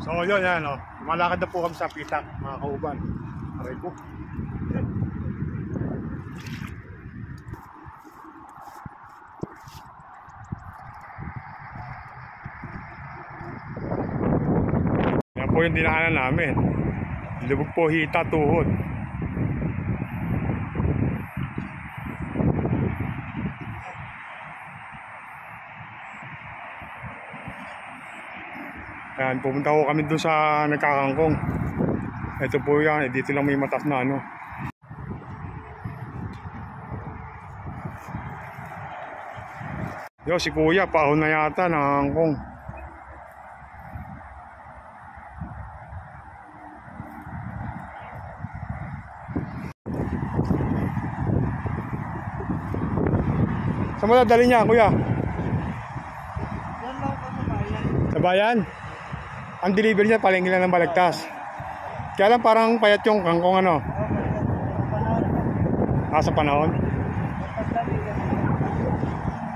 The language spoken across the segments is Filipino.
So yun yan o. Malakad na po kami sa Pitak mga kauban. Aray po. Yan po yung dinaanan namin. Lubog po hita tuhod. Ayan, pumunta ko kami doon sa nagkakangkong. Ito po yan, dito lang may matas na ano. Yo, si kuya, paahon na yata ng kangkong. Saan mo dadali niya, kuya? Sa bayan? Ang delivery niya palengke lang ng Balagtas. Kaya lang parang payat yung kangkong ano. Sa panahon.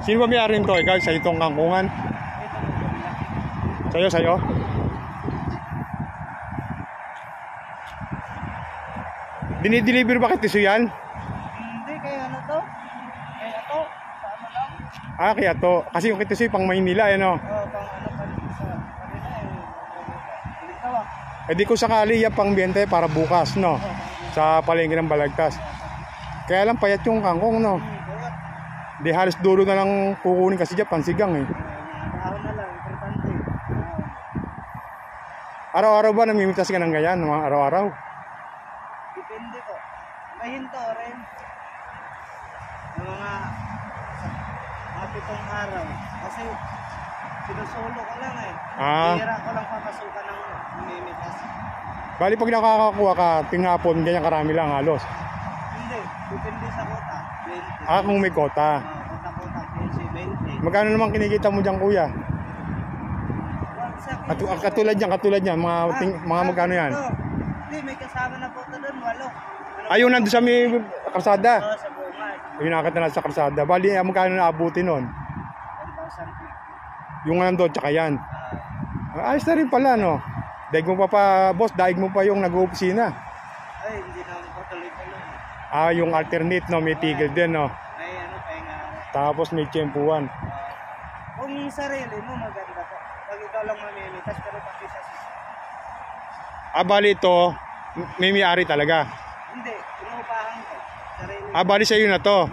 Sino ba may-ari nito? Ikaw sa itong kangkungan? Sa'yo? Dinideliver ba kay Tiso yan? Hindi, kaya ano to? Kaya to? Sa ano lang? Kaya to. Kasi yung kay Tiso pang Maynila eh no? Oo, pang ano pa rin sa kanila eh. Bilitawa. Eh di ko sakali yan pang biyente para bukas no? Sa palengke ng Balagtas. Kaya lang payat yung kangkong no? Di halos dulo na lang kukunin kasi dyan pansigang eh. Dahon na lang, importante. Araw-araw ba namimitas ka ng ganyan? Mga araw-araw? Depende po. Mahinto rin. Yung mga 7 araw. Kasi sinusulo ko lang eh. Hira ko lang papasukan ng namimitas. Bali pag nakakakuha ka, tinghapon, ganyan karami lang halos. Hindi, depende sa kota. 20. Kung may kota. Kota-kota, 20. Magkano naman kinikita mo dyan kuya? Katulad niyan, mga magkano yan? Hindi, may kasama na po ito doon, 8. Ayun nandun sa may karsada. Oo, sa Bungad. Ayun nakita na sa karsada. Bali, magkano na abuti nun? 1,000. Yung nandun, tsaka yan. Ayos na rin pala, no? Daig mo boss, daig mo pa yung nag-opisina. Ay, hindi na po tuloy-tuloy. Yung alternate, no? May tigil din, no? Ay, ano, pahinga. Tapos may tiyempuan. Kung sarili mo, maganda po. Pag ikaw lang mamimitas, pero pati sa Bali ito, may-ari talaga. Hindi, inuupahan ko. Sarili. Bali sa'yo na to.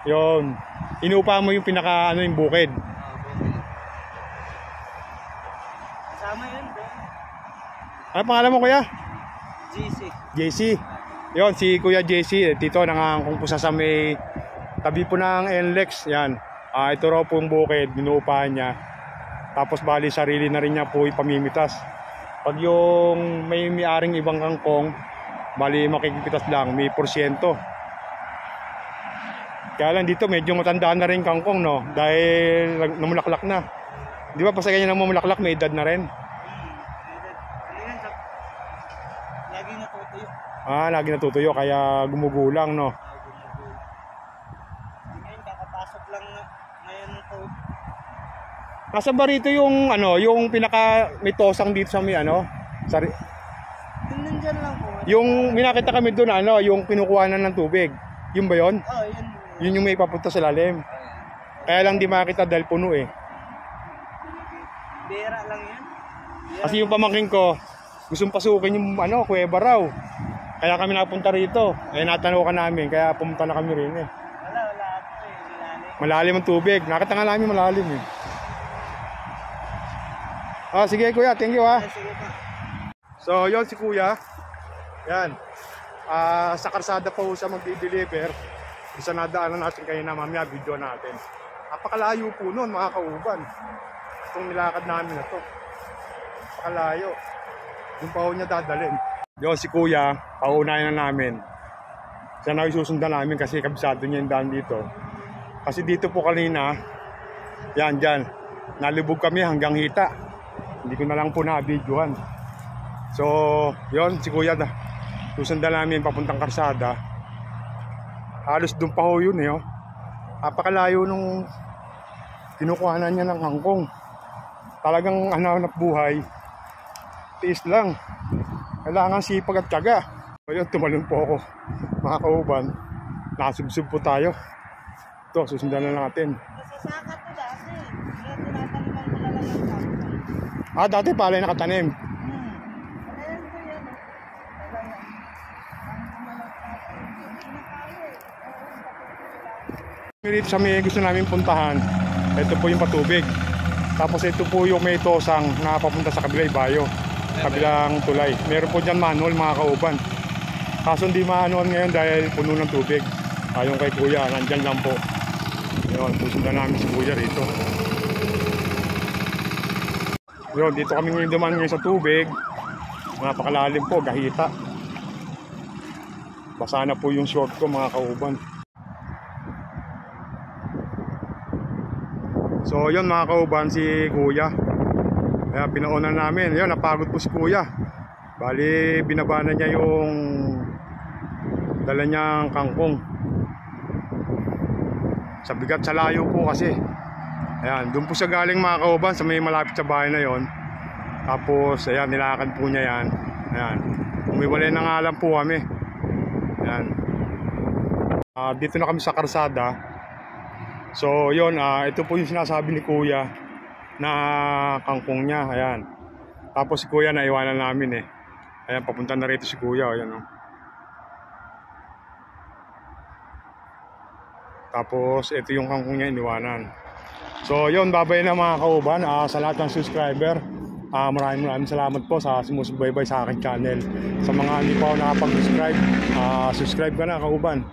Yun. Inuupahan mo yung pinaka, yung bukid. Bukid. Kasama yun, bro. Ano pangalan mo kuya? GC. JC. Yun, si Kuya JC. Dito, nangangkong po sa may tabi po ng NLEX. Yan. Ito raw po yung bukid. Binuupahan niya. Tapos bali sarili na rin niya po ipamimitas. Pag yung may-aring ibang kangkong, bali makikipitas lang, may porsyento. Kaya lang dito medyo matandaan na rin kangkong, no? Dahil namulaklak na. Di ba pasa ganyan ang mamulaklak, may edad na rin? Lagi natutuyo. Lagi natutuyo, kaya gumugulang, no? Ngayon, kakapasok lang ngayon ito. Nasa ba rito yung yung pinaka may tosang dito sa may Nandyan lang po. yung minakita kami doon yung kinukuhanan ng tubig. Yun ba yun? Oo, yun. Yun yung may papunta sa lalim. Kaya lang di makita dahil puno eh. Bera lang yan. Kasi yung pamangkin ko gustong pasukin yung kuweba raw. Kaya kami napunta rito. Natanaw ka namin kaya pumunta na kami rin eh. Wala ako eh. Malalim. Malalim ang tubig. Nakita nga namin malalim eh. Sige kuya, thank you Sige pa. So yon si kuya. Yan. Sa karsada pa siya magdi-deliver. Isa nadaanan natin kayo na mamaya video natin. Napakalayo po nun mga kauban. Itong nilakad namin na to. Napakalayo. Yung pa niya dadalhin. Yon si kuya, paunayan na namin. Siya na susundan namin kasi kabisado niya yung daan dito. Kasi dito po kanina, yan dyan, nalubog kami hanggang hita. Hindi ko na lang po na-videohan. So, yon si kuya na. Susundan namin papuntang karsada. Halos doon pa ho yun eh. Napakalayo nung kinukuhanan niya ng kangkong. Talagang hanap buhay. tiis lang. Kailangan sipag at tiyaga. Ayun, tumalon po ako. Mga kauban, nasubsub po tayo. Ito, susundan na natin. Nasasakat ko dati. Kaya tinataniman ko na lang yung kangkong. Dati pala nakatanim. Ayan ko yan. Talaga. Dito sa may gusto namin puntahan, ito po yung patubig. Tapos ito po yung may tosang na papunta sa kabilay bayo. Kabilang tulay. Meron po dyan manual mga kauban. Kaso hindi manual ngayon dahil puno ng tubig. Yung kay kuya, nandyan lang po. Yun, pusundan namin si kuya rito. Yun, dito kami ngayon dumaan ngayon sa tubig. Napakalalim po, gahita. Basa na po yung short ko mga kauban. So yun mga kauban, si kuya. Kaya pinaunan namin. Yun, napagod po si kuya. Bali, binabana niya yung dala niyang kangkong. Sa bigat sa layo po kasi. Ayan, doon po siya galing mga kauban sa may malapit sa bahay na yon. Tapos, ayan, nilakad po niya yan. Ayan, umiwalay na nga lang po kami. Ayan. Dito na kami sa karsada. So, yun, ito po yung sinasabi ni kuya na kangkong niya. Ayan. Tapos si kuya naiwanan namin eh. Ayan, papunta na rito si kuya. Ayan, oh. Tapos, ito yung kangkong niya iniwanan. So, yun, babay na mga kauban. Sa lahat ng subscriber, maraming salamat po sa sumusubaybay sa aking channel. Sa mga hindi pa ako nakapag-subscribe, subscribe ka na kauban.